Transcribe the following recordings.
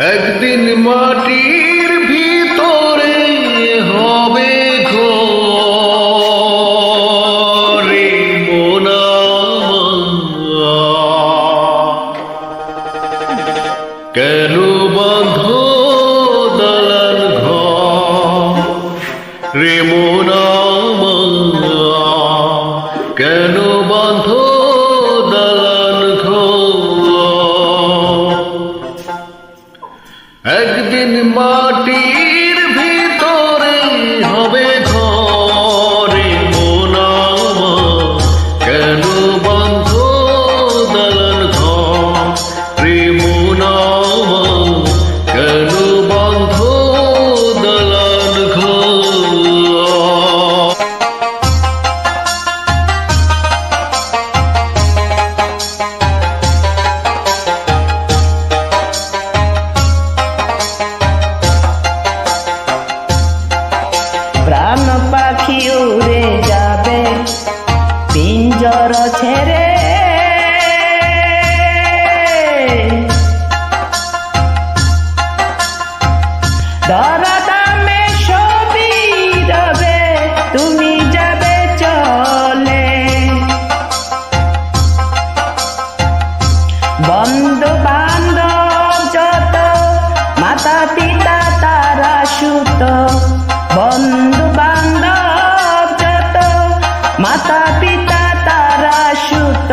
একদিন মাটির ভিতরে হবে ঘরে মোনা কেন বাঁধো দালান ঘর রে মোনা কেন বাঁধো দালান ঘর একদিন মাটির ভিতরে হবে ঘরে মোনা কেন বাঁধো দালান ঘর রে মোনা কেন বাঁধো দালান ঘর প্রাণ পাখি উড়ে যাবে পিঞ্জর ছেড়ে দরদামে সবই রবে তুমি যাবে চলে বন্ধু বান্ধব যত মাতা পিতা তারা সুত বন্ধু বান্ধব যত মাতা পিতা তারা সুত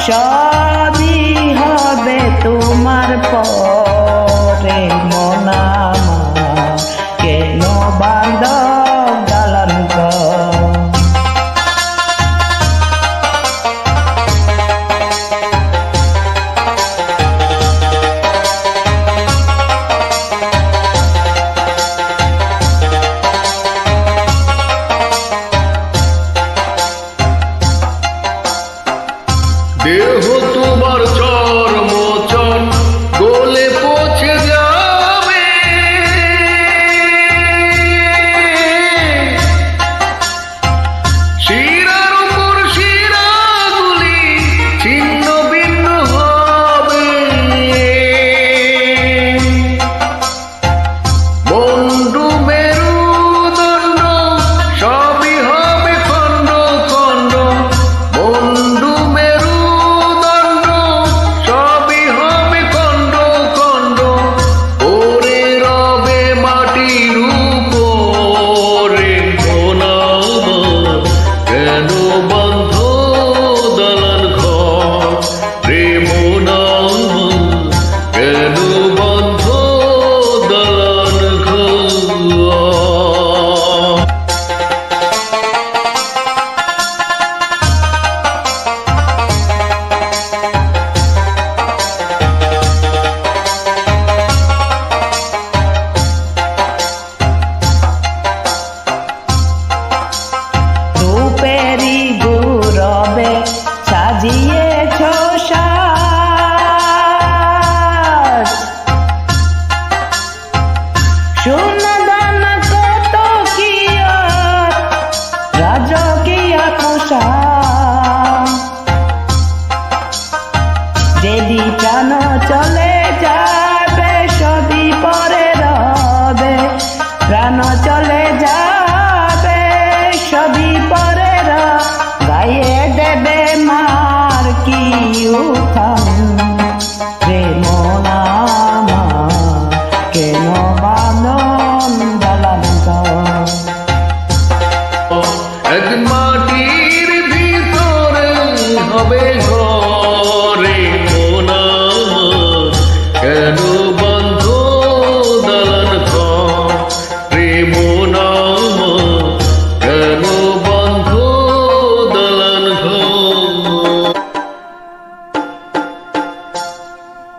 সবই হবে তোমার পরে মোনা কেন বান্ধব দালান ঘর দেহ তো